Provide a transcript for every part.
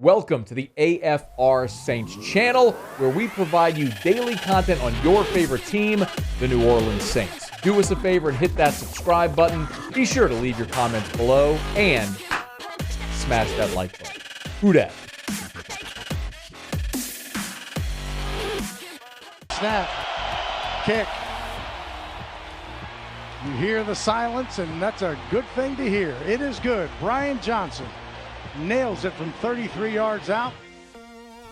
Welcome to the AFR Saints channel, where we provide you daily content on your favorite team, the New Orleans Saints. Do us a favor and hit that subscribe button. Be sure to leave your comments below and smash that like button. Who dat? Snap, kick. You hear the silence, and that's a good thing to hear. It is good. Brian Johnson nails it from 33 yards out.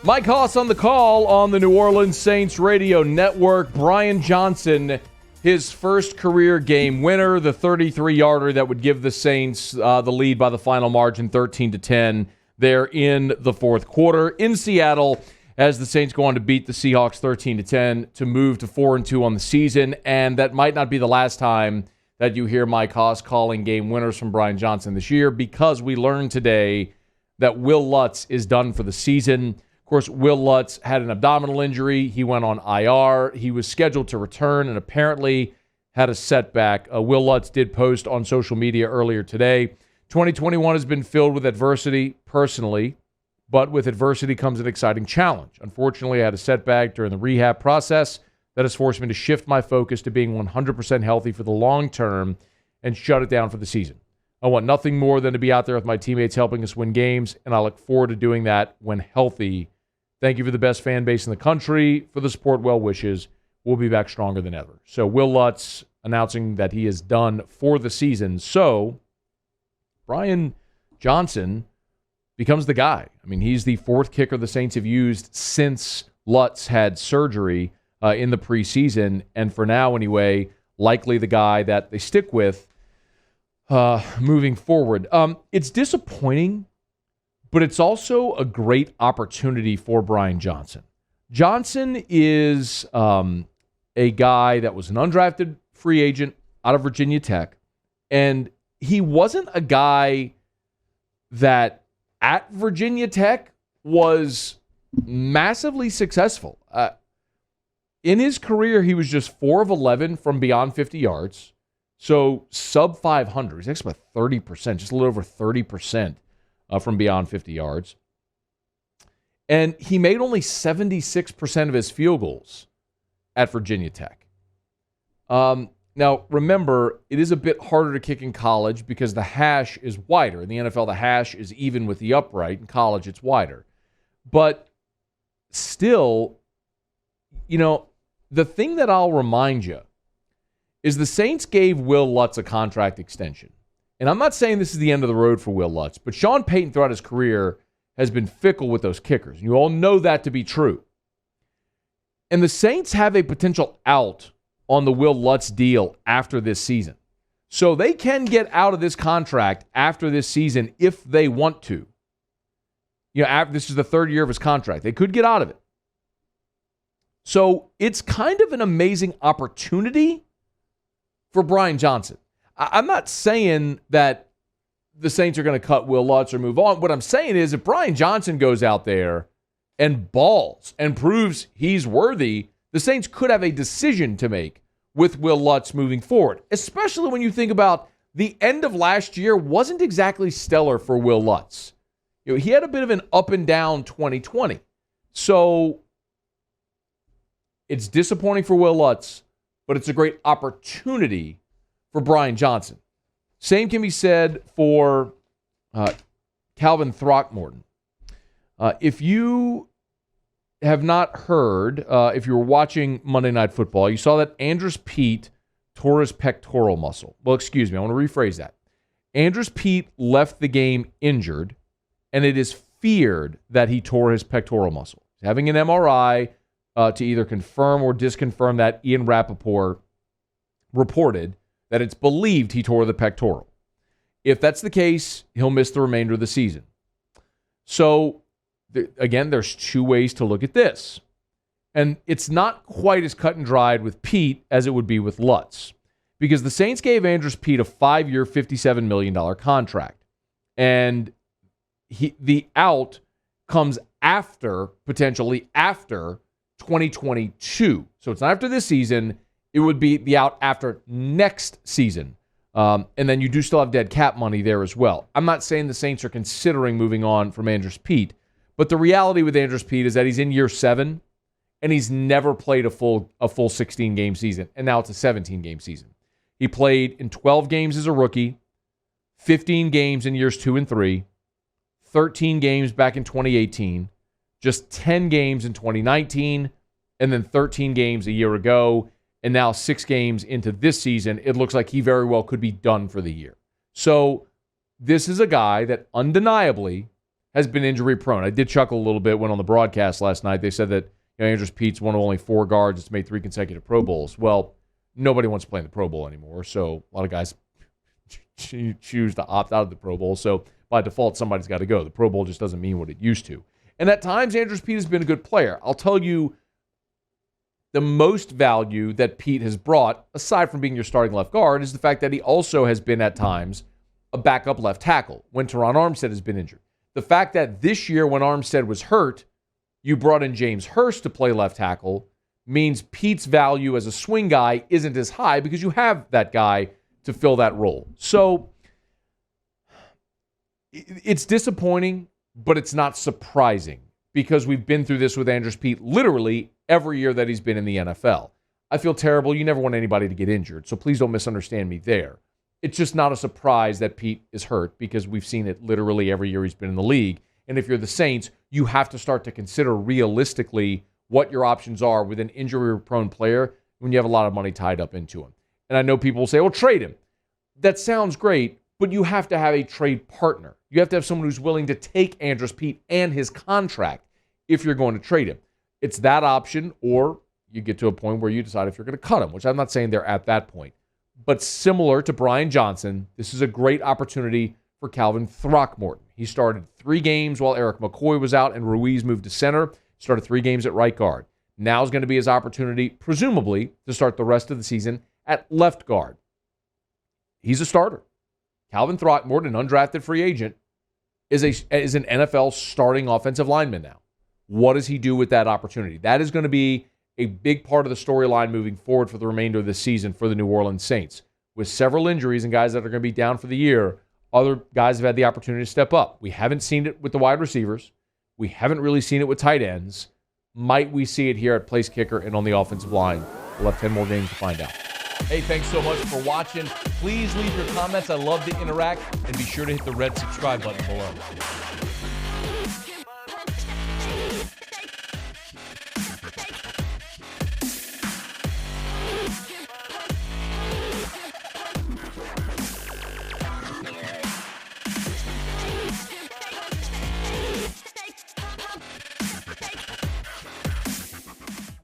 Mike Haas on the call on the New Orleans Saints radio network. Brian Johnson, his first career game winner, the 33-yarder that would give the Saints the lead by the final margin, 13-10, there in the fourth quarter in Seattle, as the Saints go on to beat the Seahawks 13-10 to move to 4-2 on the season. And that might not be the last time that you hear Mike Haas calling game winners from Brian Johnson this year, because we learned today that Wil Lutz is done for the season. Of course, Wil Lutz had an abdominal injury. He went on IR. He was scheduled to return and apparently had a setback. Wil Lutz did post on social media earlier today. 2021 has been filled with adversity personally, but with adversity comes an exciting challenge. Unfortunately, I had a setback during the rehab process that has forced me to shift my focus to being 100% healthy for the long term and shut it down for the season. I want nothing more than to be out there with my teammates helping us win games, and I look forward to doing that when healthy. Thank you for the best fan base in the country, for the support, well wishes. We'll be back stronger than ever. So Wil Lutz announcing that he is done for the season. So Brian Johnson becomes the guy. I mean, he's the fourth kicker the Saints have used since Lutz had surgery in the preseason, and for now anyway, likely the guy that they stick with moving forward. It's disappointing, but it's also a great opportunity for Brian Johnson. Johnson is a guy that was an undrafted free agent out of Virginia Tech, and he wasn't a guy that at Virginia Tech was massively successful. In his career, he was just 4 of 11 from beyond 50 yards. So sub 500. He's actually about 30%, just a little over 30% from beyond 50 yards. And he made only 76% of his field goals at Virginia Tech. Now, remember, it is a bit harder to kick in college because the hash is wider. In the NFL, the hash is even with the upright. In college, it's wider. But still, you know, the thing that I'll remind you is the Saints gave Wil Lutz a contract extension. And I'm not saying this is the end of the road for Wil Lutz, but Sean Payton throughout his career has been fickle with those kickers. You all know that to be true. And the Saints have a potential out on the Wil Lutz deal after this season. So they can get out of this contract after this season if they want to. You know, this is the third year of his contract. They could get out of it. So it's kind of an amazing opportunity for Brian Johnson. I'm not saying that the Saints are going to cut Wil Lutz or move on. What I'm saying is if Brian Johnson goes out there and balls and proves he's worthy, the Saints could have a decision to make with Wil Lutz moving forward, especially when you think about the end of last year wasn't exactly stellar for Wil Lutz. You know, he had a bit of an up and down 2020. So it's disappointing for Wil Lutz, but it's a great opportunity for Brian Johnson. Same can be said for Calvin Throckmorton. If you have not heard, if you were watching Monday Night Football, you saw that Andrus Peat tore his pectoral muscle. Well, excuse me, I want to rephrase that. Andrus Peat left the game injured, and it is feared that he tore his pectoral muscle. He's having an MRI to either confirm or disconfirm that. Ian Rappaport reported that it's believed he tore the pectoral. If that's the case, he'll miss the remainder of the season. So, again, there's two ways to look at this. And it's not quite as cut and dried with Peat as it would be with Lutz. Because the Saints gave Andrus Peat a 5-year, $57 million contract. And the out comes potentially after 2022. So it's not after this season. It would be the out after next season. And then you do still have dead cap money there as well. I'm not saying the Saints are considering moving on from Andrus Peat, But the reality with Andrus Peat is that he's in year 7, and he's never played a full 16-game season, and now it's a 17-game season. He played in 12 games as a rookie, 15 games in years 2 and 3, 13 games back in 2018, just 10 games in 2019, and then 13 games a year ago, and now 6 games into this season. It looks like he very well could be done for the year. So this is a guy that undeniably has been injury prone. I did chuckle a little bit when on the broadcast last night they said that Andrus Peat's one of only 4 guards that's made 3 consecutive Pro Bowls. Well, nobody wants to play in the Pro Bowl anymore, so a lot of guys choose to opt out of the Pro Bowl. So by default, somebody's got to go. The Pro Bowl just doesn't mean what it used to. And at times, Andrus Peat has been a good player. I'll tell you the most value that Peat has brought, aside from being your starting left guard, is the fact that he also has been at times a backup left tackle when Teron Armstead has been injured. The fact that this year when Armstead was hurt, you brought in James Hurst to play left tackle means Peat's value as a swing guy isn't as high because you have that guy to fill that role. So it's disappointing, but it's not surprising because we've been through this with Andrus Peat literally every year that he's been in the NFL. I feel terrible. You never want anybody to get injured, so please don't misunderstand me there. It's just not a surprise that Peat is hurt because we've seen it literally every year he's been in the league. And if you're the Saints, you have to start to consider realistically what your options are with an injury-prone player when you have a lot of money tied up into him. And I know people will say, well, trade him. That sounds great, but you have to have a trade partner. You have to have someone who's willing to take Andrus Peat and his contract if you're going to trade him. It's that option, or you get to a point where you decide if you're going to cut him, which I'm not saying they're at that point. But similar to Brian Johnson, this is a great opportunity for Calvin Throckmorton. He started 3 games while Eric McCoy was out and Ruiz moved to center, started 3 games at right guard. Now is going to be his opportunity, presumably, to start the rest of the season at left guard. He's a starter. Calvin Throckmorton, an undrafted free agent, is an NFL starting offensive lineman now. What does he do with that opportunity? That is going to be a big part of the storyline moving forward for the remainder of the season for the New Orleans Saints. With several injuries and guys that are going to be down for the year, other guys have had the opportunity to step up. We haven't seen it with the wide receivers. We haven't really seen it with tight ends. Might we see it here at place kicker and on the offensive line? We'll have 10 more games to find out. Hey, thanks so much for watching. Please leave your comments. I love to interact. And be sure to hit the red subscribe button below.